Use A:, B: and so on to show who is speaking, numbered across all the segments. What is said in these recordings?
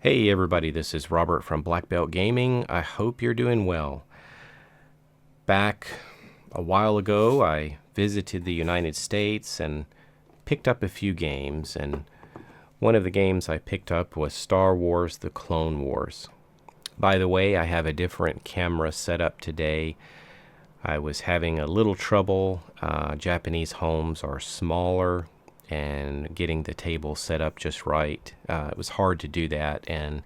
A: Hey everybody, this is Robert from Black Belt Gaming. I hope you're doing well. Back a while ago, I visited the United States and picked up a few games, and one of the games I picked up was Star Wars: The Clone Wars. By the way, I have a different camera set up today. I was having a little trouble. Japanese homes are smaller, and getting the table set up just right. It was hard to do that and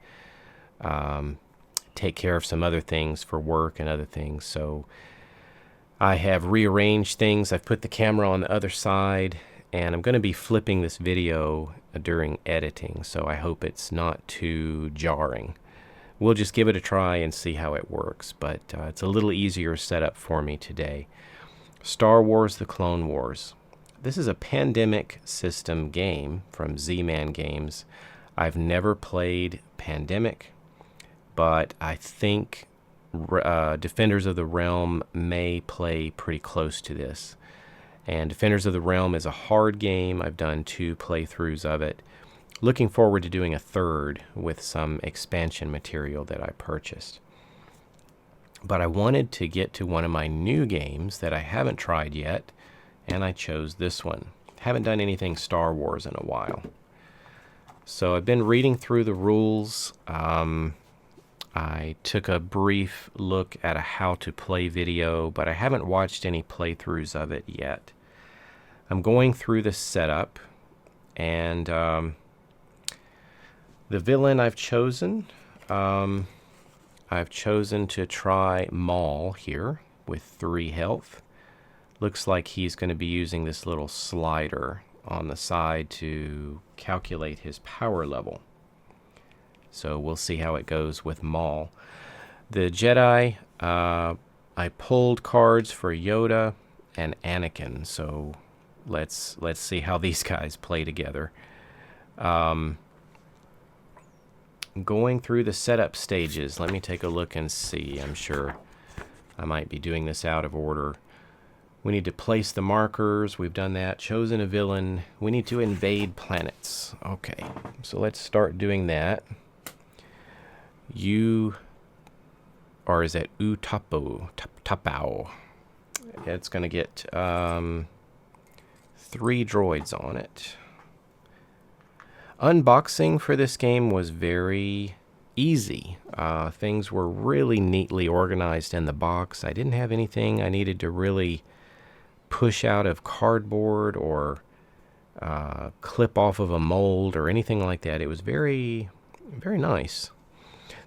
A: take care of some other things for work and other things. So I have rearranged things. I've put the camera on the other side, and I'm going to be flipping this video during editing, so I hope it's not too jarring. We'll just give it a try and see how it works, but it's a little easier setup for me today. Star Wars: The Clone Wars. This is a Pandemic system game from Z-Man Games. I've never played Pandemic, but I think Defenders of the Realm may play pretty close to this. And Defenders of the Realm is a hard game. I've done 2 playthroughs of it. Looking forward to doing a third with some expansion material that I purchased. But I wanted to get to one of my new games that I haven't tried yet, and I chose this one. Haven't done anything Star Wars in a while. So I've been reading through the rules. I took a brief look at a how to play video, but I haven't watched any playthroughs of it yet. I'm going through the setup, and the villain I've chosen to try Maul here with 3 health. Looks like he's going to be using this little slider on the side to calculate his power level. So we'll see how it goes with Maul. The Jedi, I pulled cards for Yoda and Anakin, so let's see how these guys play together. Going through the setup stages, let me take a look and see. I'm sure I might be doing this out of order. We need to place the markers. We've done that. Chosen a villain. We need to invade planets. Okay, so let's start doing that. Or is it Tapao? It's going to get 3 droids on it. Unboxing for this game was very easy. Things were really neatly organized in the box. I didn't have anything I needed to really push out of cardboard or clip off of a mold or anything like that. It was very, very nice.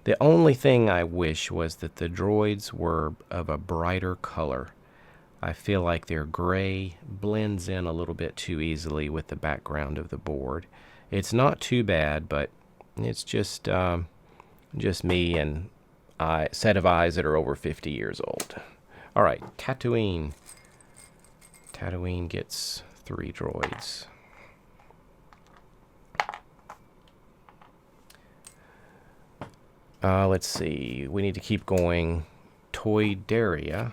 A: The only thing I wish was that the droids were of a brighter color. I feel like their gray blends in a little bit too easily with the background of the board. It's not too bad, but it's just me and a set of eyes that are over 50 years old. All right, Tatooine. Tatooine gets 3 droids. Let's see. We need to keep going. Toydaria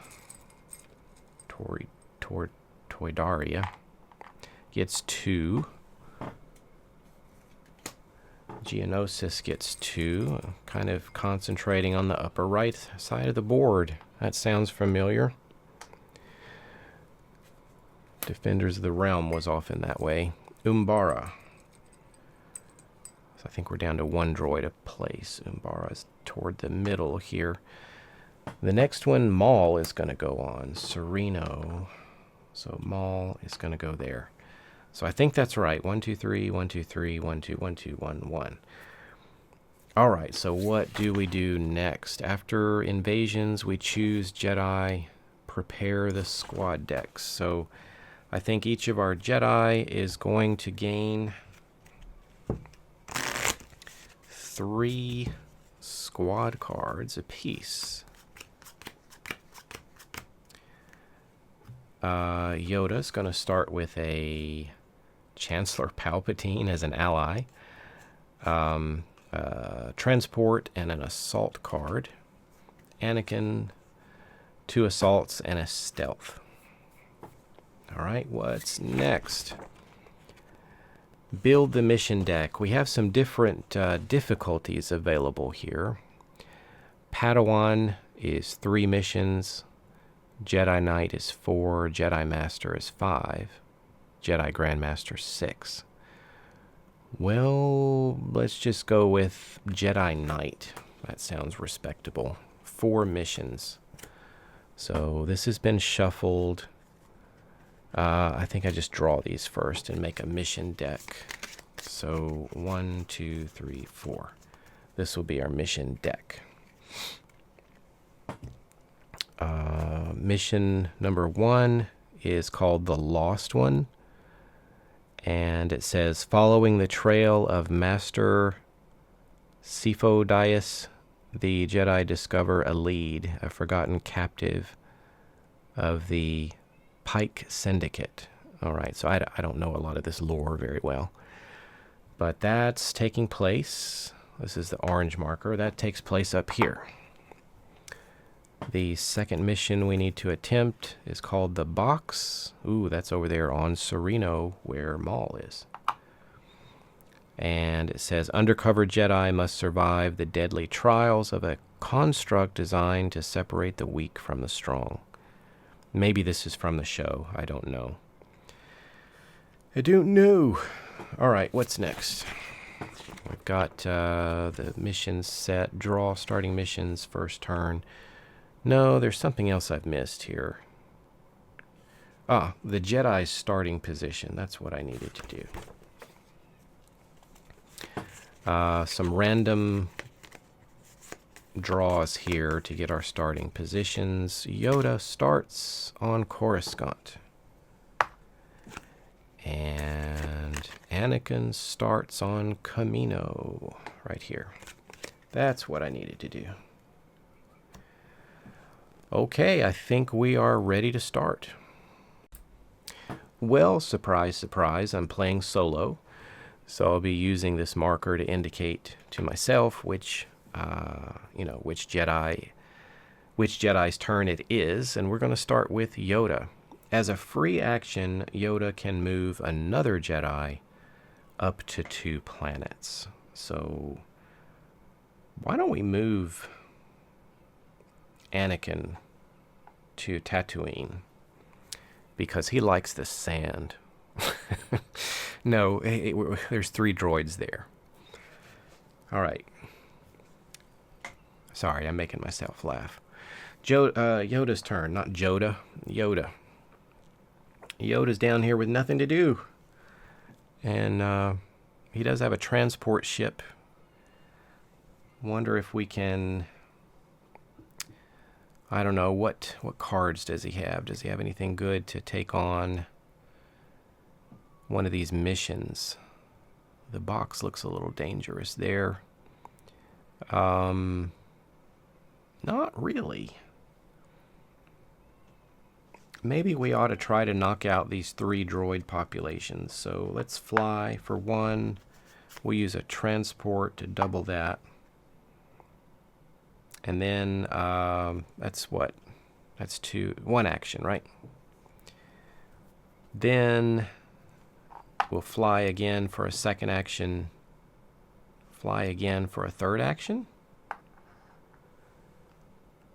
A: gets 2. Geonosis gets 2. Kind of concentrating on the upper right side of the board. That sounds familiar. Defenders of the Realm was often that way. Umbara. So I think we're down to 1 droid a place. Umbara's toward the middle here. The next one, Maul, is going to go on. Sereno. So Maul is going to go there. So I think that's right. 1, 2, 3, 1, 2, 3, 1, 2, 1, 2, 1, 1. All right, so what do we do next? After invasions, we choose Jedi, prepare the squad decks. So I think each of our Jedi is going to gain 3 squad cards apiece. Yoda's going to start with a Chancellor Palpatine as an ally, transport and an assault card. Anakin, 2 assaults and a stealth. Alright, what's next? Build the mission deck. We have some different difficulties available here. Padawan is 3 missions. Jedi Knight is 4. Jedi Master is 5. Jedi Grandmaster 6. Well, let's just go with Jedi Knight. That sounds respectable. 4 missions. So this has been shuffled. I think I just draw these first and make a mission deck. So 1, 2, 3, 4. This will be our mission deck. Mission number 1 is called The Lost One. And it says, following the trail of Master Cephodius, the Jedi discover a lead, a forgotten captive of the Pike Syndicate. All right, so I don't know a lot of this lore very well. But that's taking place. This is the orange marker. That takes place up here. The second mission we need to attempt is called The Box. Ooh, that's over there on Sereno, where Maul is. And it says, undercover Jedi must survive the deadly trials of a construct designed to separate the weak from the strong. Maybe this is from the show. I don't know. I don't know. All right, what's next? We've got the missions set. Draw starting missions, first turn. No, there's something else I've missed here. Ah, the Jedi's starting position. That's what I needed to do. Some random draws here to get our starting positions. Yoda starts on Coruscant. And Anakin starts on Kamino, right here. That's what I needed to do. Okay, I think we are ready to start. Well, surprise, surprise, I'm playing solo. So I'll be using this marker to indicate to myself which Jedi's turn it is. And we're going to start with Yoda. As a free action, Yoda can move another Jedi up to 2 planets. So why don't we move Anakin to Tatooine? Because he likes the sand. No, there's 3 droids there. All right. Sorry, I'm making myself laugh. Yoda's turn, not Joda. Yoda. Yoda's down here with nothing to do. And he does have a transport ship. Wonder if we can... I don't know, what cards does he have? Does he have anything good to take on one of these missions? The box looks a little dangerous there. Not really. Maybe we ought to try to knock out these 3 droid populations. So let's fly for 1. We'll use a transport to double that. And then that's what? That's 1 action, right? Then we'll fly again for a 2nd action. Fly again for a 3rd action.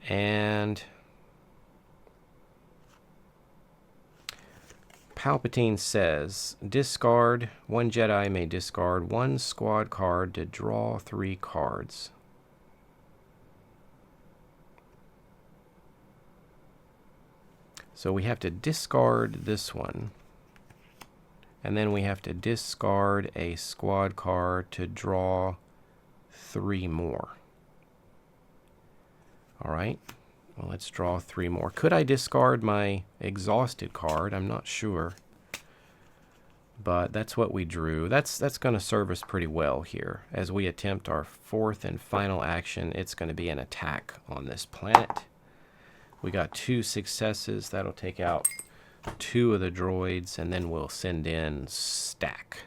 A: And Palpatine says, discard, 1 Jedi may discard 1 squad card to draw 3 cards. So we have to discard this one. And then we have to discard a squad card to draw 3 more. All right. Well, let's draw 3 more. Could I discard my exhausted card? I'm not sure. But that's what we drew. That's going to serve us pretty well here. As we attempt our 4th and final action, it's going to be an attack on this planet. We got 2 successes. That'll take out 2 of the droids, and then we'll send in Stack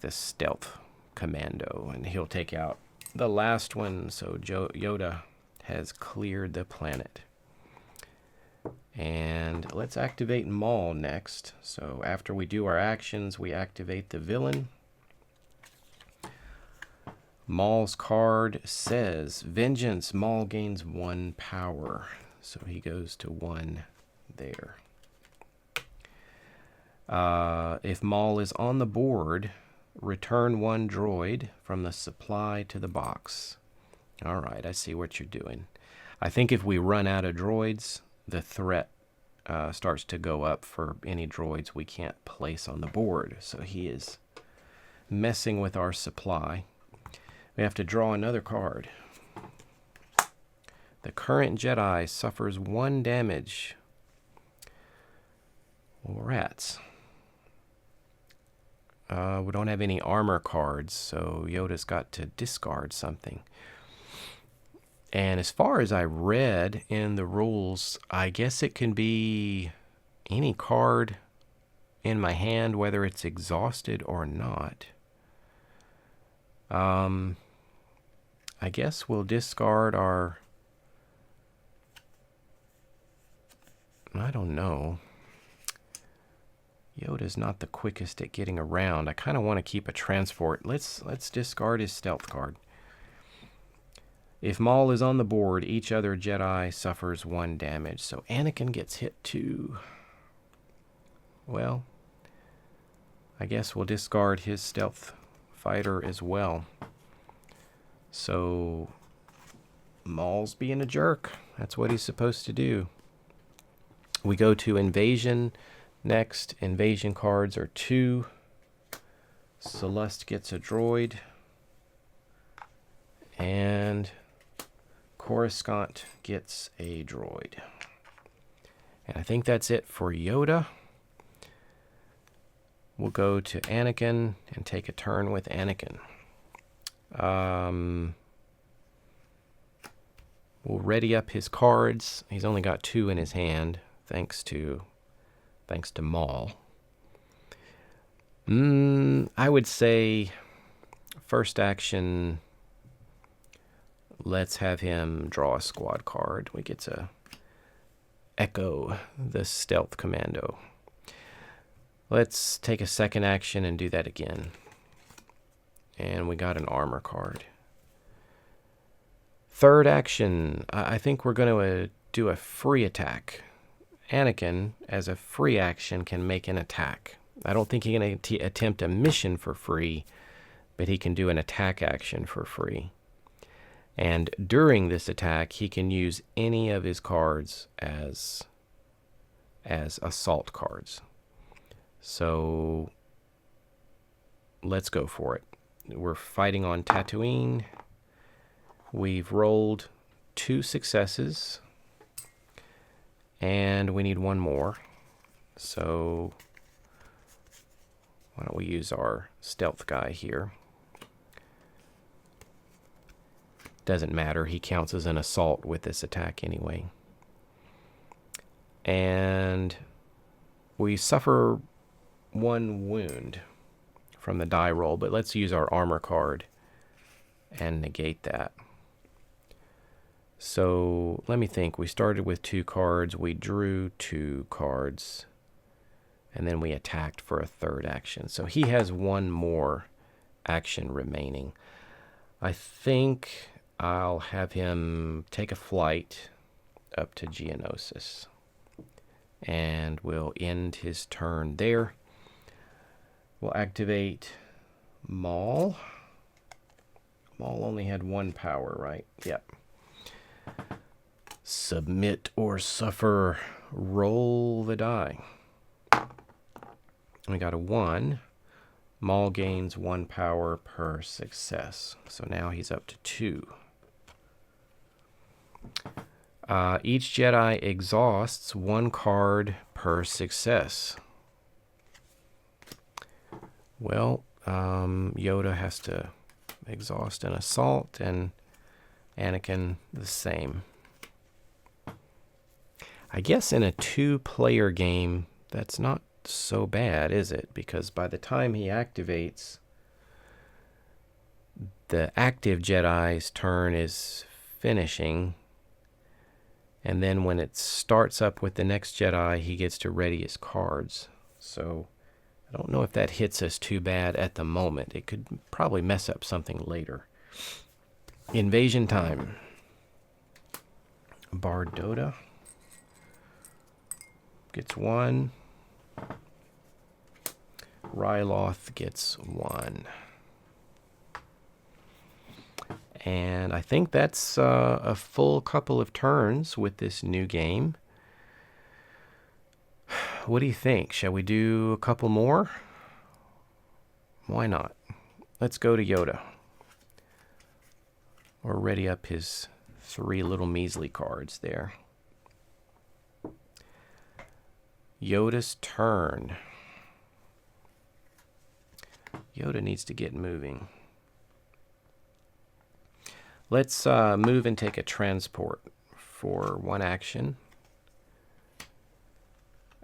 A: the stealth commando, and he'll take out the last one. So Yoda has cleared the planet. And let's activate Maul next. So after we do our actions, we activate the villain. Maul's card says Vengeance. Maul gains 1 power. So he goes to 1 there. If Maul is on the board, return 1 droid from the supply to the box. All right, I see what you're doing. I think if we run out of droids, the threat starts to go up for any droids we can't place on the board. So he is messing with our supply. We have to draw another card. The current Jedi suffers 1 damage. Well, rats. We don't have any armor cards, so Yoda's got to discard something. And as far as I read in the rules, I guess it can be any card in my hand, whether it's exhausted or not. I guess we'll discard our... I don't know. Yoda's not the quickest at getting around. I kind of want to keep a transport. Let's discard his stealth card. If Maul is on the board, each other Jedi suffers 1 damage. So Anakin gets hit too. Well, I guess we'll discard his stealth fighter as well. So Maul's being a jerk. That's what he's supposed to do. We go to Invasion next. Invasion cards are 2. Celeste gets a droid. And Coruscant gets a droid. And I think that's it for Yoda. We'll go to Anakin and take a turn with Anakin. We'll ready up his cards. He's only got 2 in his hand, thanks to Maul. I would say first action, let's have him draw a squad card. We get to Echo the stealth commando. Let's take a second action and do that again. And we got an armor card. Third action, I think we're going to do a free attack. Anakin, as a free action, can make an attack. I don't think he can attempt a mission for free, but he can do an attack action for free. And during this attack, he can use any of his cards as assault cards. So let's go for it. We're fighting on Tatooine. We've rolled 2 successes, and we need 1 more. So why don't we use our stealth guy here? Doesn't matter, he counts as an assault with this attack anyway. And we suffer 1 wound from the die roll, but let's use our armor card and negate that. So let me think. We started with 2 cards, we drew 2 cards, and then we attacked for a third action. So he has 1 more action remaining. I think I'll have him take a flight up to Geonosis, and we'll end his turn there. We'll activate Maul. Maul only had 1 power, right? Yep. Submit or suffer. Roll the die. We got a 1. Maul gains 1 power per success. So now he's up to 2. Each Jedi exhausts 1 card per success. Well, Yoda has to exhaust an assault, and Anakin the same. I guess in a 2-player game, that's not so bad, is it? Because by the time he activates, the active Jedi's turn is finishing. And then when it starts up with the next Jedi, he gets to ready his cards. So I don't know if that hits us too bad at the moment. It could probably mess up something later. Invasion time. Bardota gets 1. Ryloth gets 1. And I think that's a full couple of turns with this new game. What do you think? Shall we do a couple more? Why not? Let's go to Yoda. Or ready up his 3 little measly cards there. Yoda's turn. Yoda needs to get moving. Let's move and take a transport for 1 action.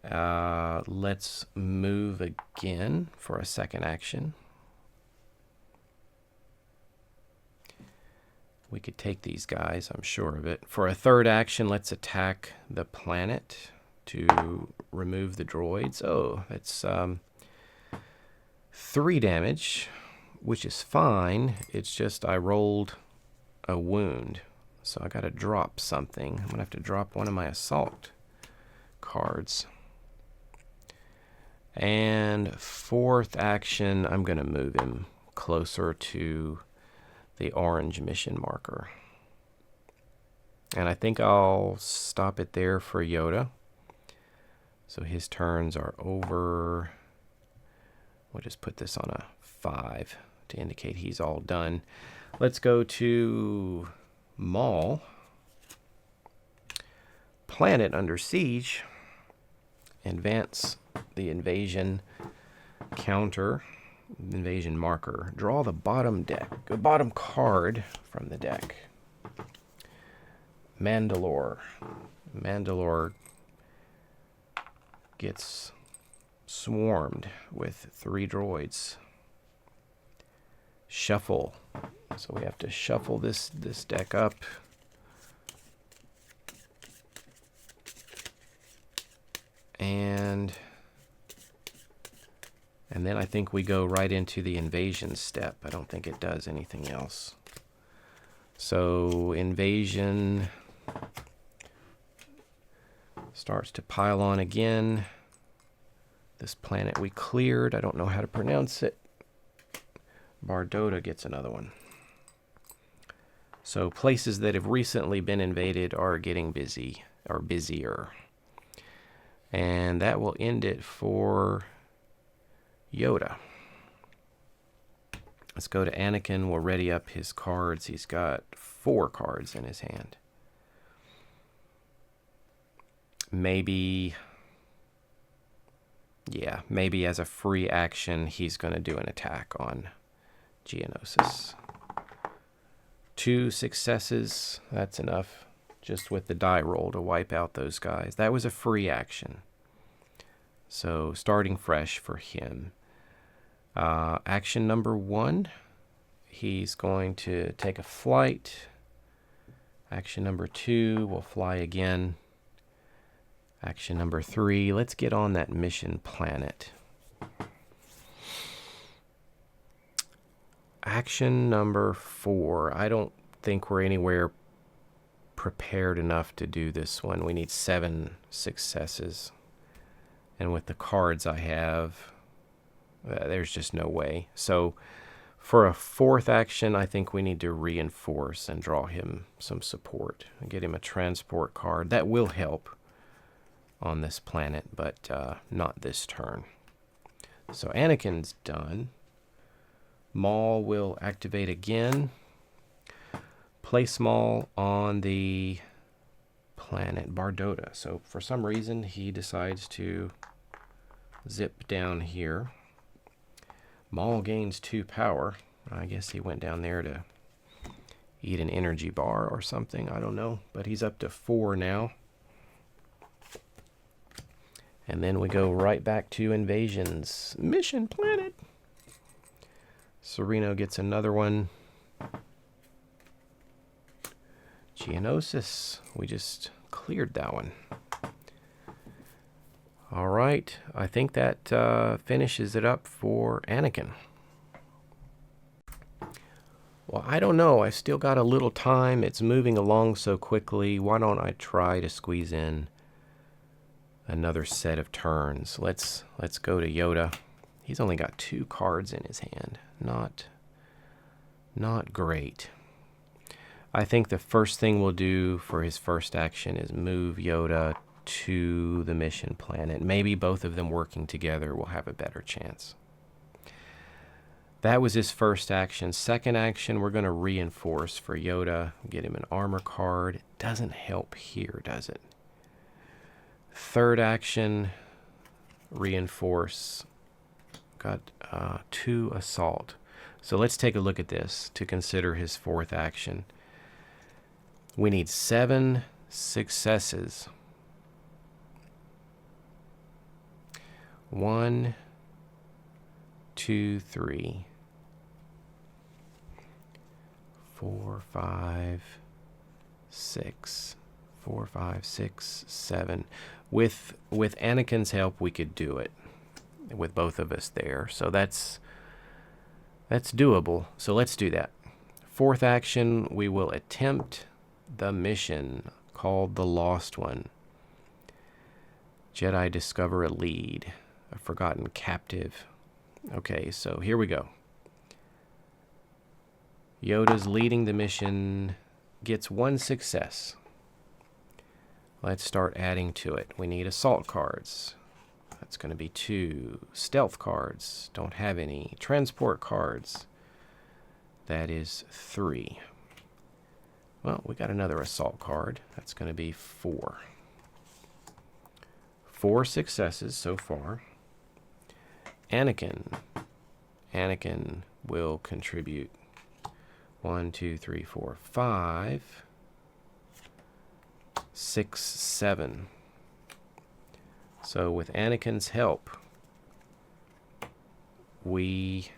A: Let's move again for a 2nd action. We could take these guys, I'm sure of it. For a 3rd action, let's attack the planet to remove the droids. Oh, that's 3 damage, which is fine. It's just I rolled a wound, so I got to drop something. I'm going to have to drop one of my assault cards. And 4th action, I'm going to move him closer to the orange mission marker. And I think I'll stop it there for Yoda. So his turns are over. We'll just put this on a 5 to indicate he's all done. Let's go to Maul. Planet under siege. Advance the invasion counter, invasion marker. Draw the bottom card from the deck. Mandalore. Mandalore gets swarmed with 3 droids. Shuffle. So we have to shuffle this deck up. And then I think we go right into the invasion step. I don't think it does anything else. So invasion starts to pile on again. This planet we cleared, I don't know how to pronounce it. Bardota gets another one. So places that have recently been invaded are getting busy, or busier. And that will end it for Yoda. Let's go to Anakin. We'll ready up his cards. He's got 4 cards in his hand. Maybe as a free action, he's going to do an attack on Geonosis. 2 successes, that's enough. Just with the die roll to wipe out those guys. That was a free action. So starting fresh for him. Action number 1, he's going to take a flight. Action number 2, we'll fly again. Action number 3, let's get on that mission planet. Action number 4, I don't think we're anywhere prepared enough to do this one. We need 7 successes. And with the cards I have, there's just no way. So for a 4th action, I think we need to reinforce and draw him some support and get him a transport card. That will help on this planet, but not this turn. So Anakin's done. Maul will activate again. Place Maul on the planet Bardota. So for some reason, he decides to zip down here. Maul gains 2 power. I guess he went down there to eat an energy bar or something. I don't know. But he's up to 4 now. And then we go right back to Invasion's mission planet. Sereno gets another one. Geonosis. We just cleared that one. All right. I think that finishes it up for Anakin. Well, I don't know. I still got a little time. It's moving along so quickly. Why don't I try to squeeze in another set of turns? Let's go to Yoda. He's only got 2 cards in his hand. Not great. I think the first thing we'll do for his first action is move Yoda to the mission planet. Maybe both of them working together will have a better chance. That was his first action. Second action, we're going to reinforce for Yoda. Get him an armor card. It doesn't help here, does it? Third action, reinforce. Got 2 assault. So let's take a look at this to consider his fourth action. We need 7 successes. 1, 2, 3, 4, 5, 6. 4, 5, 6, 7. With Anakin's help, we could do it with both of us there. So that's doable. So let's do that. Fourth action, we will attempt the mission called The Lost One. Jedi discover a lead, a forgotten captive. Okay, so here we go. Yoda's leading the mission, gets 1 success. Let's start adding to it. We need assault cards. That's going to be 2. Stealth cards. Don't have any. Transport cards. That is 3. Well, we got another assault card. That's going to be 4. 4 successes so far. Anakin. Anakin will contribute 1, 2, 3, 4, 5, 6, 7. So with Anakin's help, we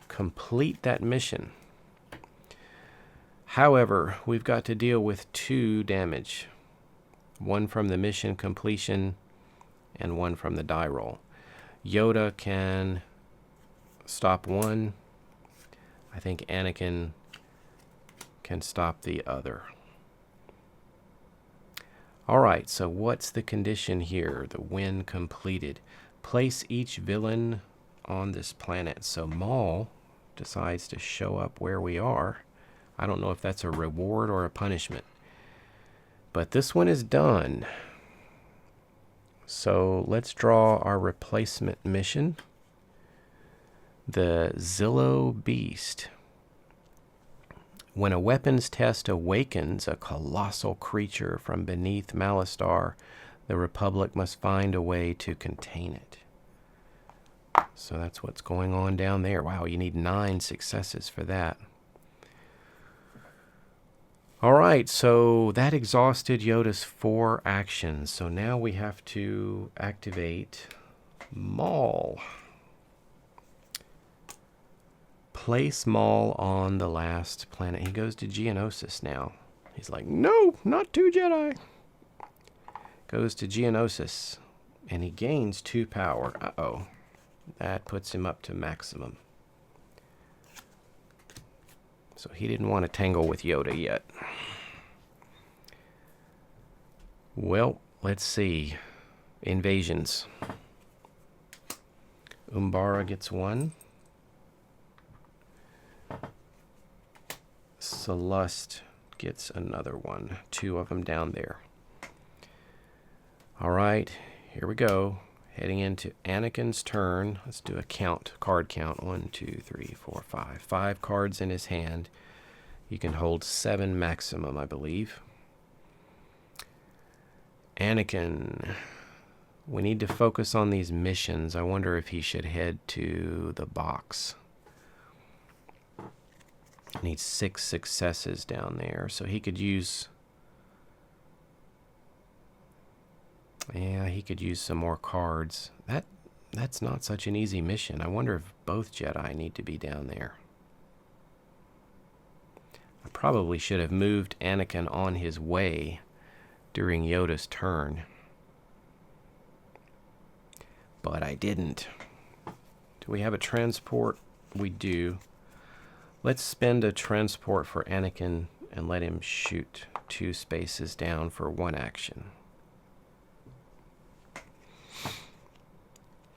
A: complete that mission. However, we've got to deal with 2 damage. 1 from the mission completion and 1 from the die roll. Yoda can stop 1. I think Anakin can stop the other. All right, so what's the condition here? The win completed. Place each villain on this planet. So Maul decides to show up where we are. I don't know if that's a reward or a punishment. But this one is done. So let's draw our replacement mission. The Zillo Beast. When a weapons test awakens a colossal creature from beneath Malastare, the Republic must find a way to contain it. So that's what's going on down there. Wow, you need 9 successes for that. All right, so that exhausted Yoda's 4 actions. So now we have to activate Maul. Place Maul on the last planet. He goes to Geonosis now. He's like, no, not 2 Jedi. Goes to Geonosis, and he gains 2 power. Uh-oh. That puts him up to maximum. So he didn't want to tangle with Yoda yet. Well, let's see. Invasions. Umbara gets 1. Celeste gets another 1. 2 of them down there. All right, here we go. Heading into Anakin's turn. Let's do a count, card count. 1, 2, 3, 4, 5. 5 cards in his hand. You can hold 7 maximum, I believe. Anakin. We need to focus on these missions. I wonder if he should head to the box. Needs 6 successes down there. So he could use... Yeah, he could use some more cards. That's not such an easy mission. I wonder if both Jedi need to be down there. I probably should have moved Anakin on his way during Yoda's turn. But I didn't. Do we have a transport? We do. Let's spend a transport for Anakin and let him shoot 2 spaces down for 1 action.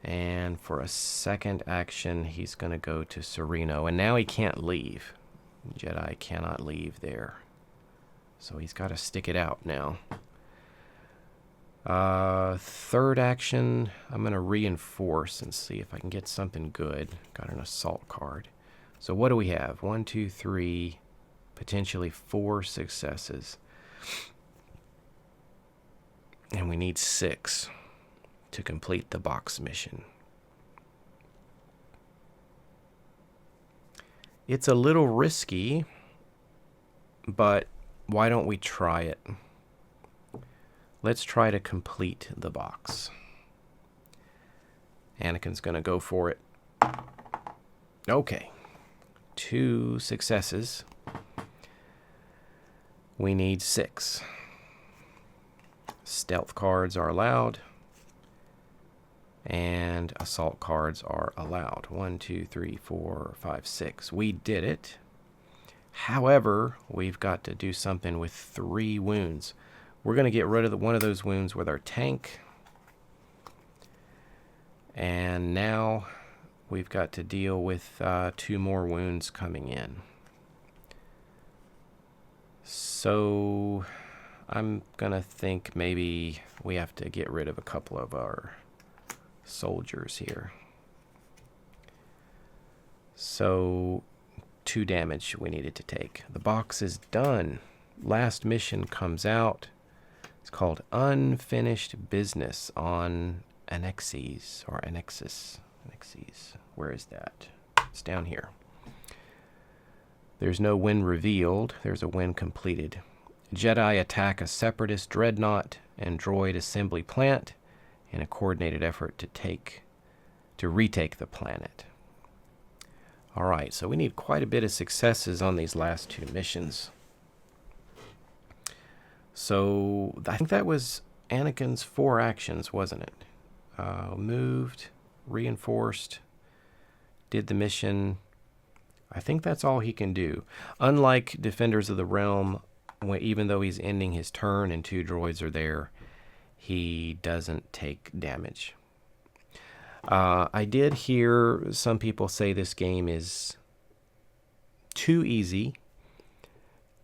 A: And for a second action, he's going to go to Sereno. And now he can't leave. Jedi cannot leave there. So he's got to stick it out now. Third action, I'm going to reinforce and see if I can get something good. Got an assault card. So what do we have? 1, 2, 3, potentially 4 successes. And we need 6 to complete the box mission. It's a little risky, but why don't we try it? Let's try to complete the box. Anakin's going to go for it. Okay. 2 successes. We need 6. Stealth cards are allowed. And assault cards are allowed. 1, 2, 3, 4, 5, 6. We did it. However, we've got to do something with 3 wounds. We're going to get rid of one of those wounds with our tank. And now we've got to deal with 2 more wounds coming in. So I'm going to think maybe we have to get rid of a couple of our soldiers here. So 2 damage we needed to take. The box is done. Last mission comes out. It's called Unfinished Business on Annexes or Annexes. Annexes. Where is that? It's down here. There's no win revealed. There's a win completed. Jedi attack a Separatist dreadnought and droid assembly plant in a coordinated effort to retake the planet. All right, so we need quite a bit of successes on these last 2 missions. So I think that was Anakin's 4 actions, wasn't it? Moved, reinforced, did the mission. I think that's all he can do. Unlike Defenders of the Realm, even though he's ending his turn and 2 droids are there, he doesn't take damage. I did hear some people say this game is too easy,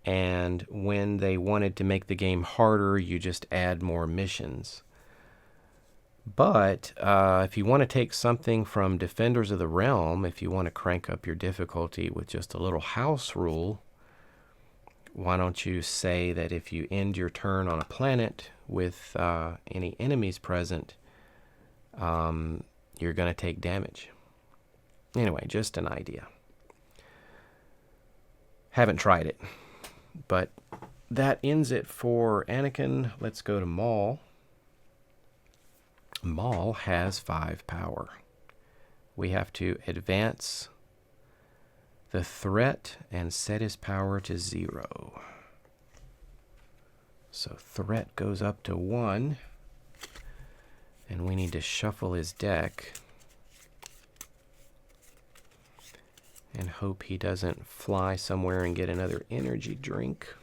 A: and when they wanted to make the game harder, you just add more missions. But if you want to take something from Defenders of the Realm, if you want to crank up your difficulty with just a little house rule, why don't you say that if you end your turn on a planet with any enemies present, you're going to take damage. Anyway, just an idea. Haven't tried it. But that ends it for Anakin. Let's go to Maul. Maul has 5 power. We have to advance the threat and set his power to 0. So threat goes up to 1. And we need to shuffle his deck and hope he doesn't fly somewhere and get another energy drink.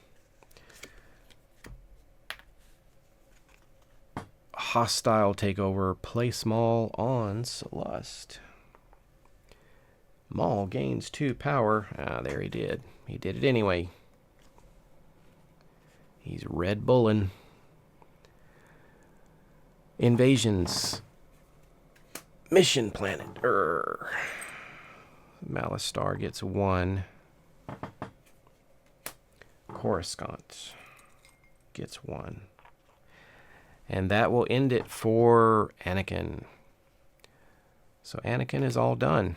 A: Hostile takeover. Place Maul on Celeste. Maul gains 2 power. Ah, there he did. He did it anyway. He's Red Bullin'. Invasions. Mission planet. Malastare gets 1. Coruscant gets 1. And that will end it for Anakin. So Anakin is all done.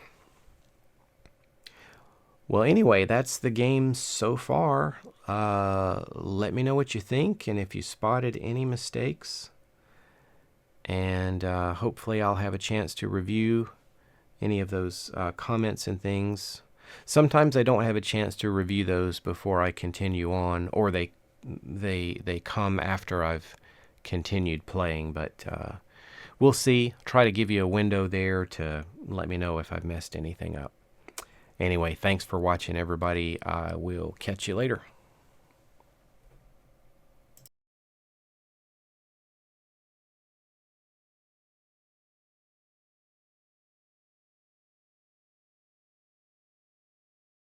A: Well, anyway, that's the game so far. Let me know what you think, and if you spotted any mistakes. and hopefully I'll have a chance to review any of those comments and things. Sometimes I don't have a chance to review those before I continue on, or they come after I've continued playing, but we'll see. Try to give you a window there to let me know if I've messed anything up. Anyway, thanks for watching, everybody. I will catch you later.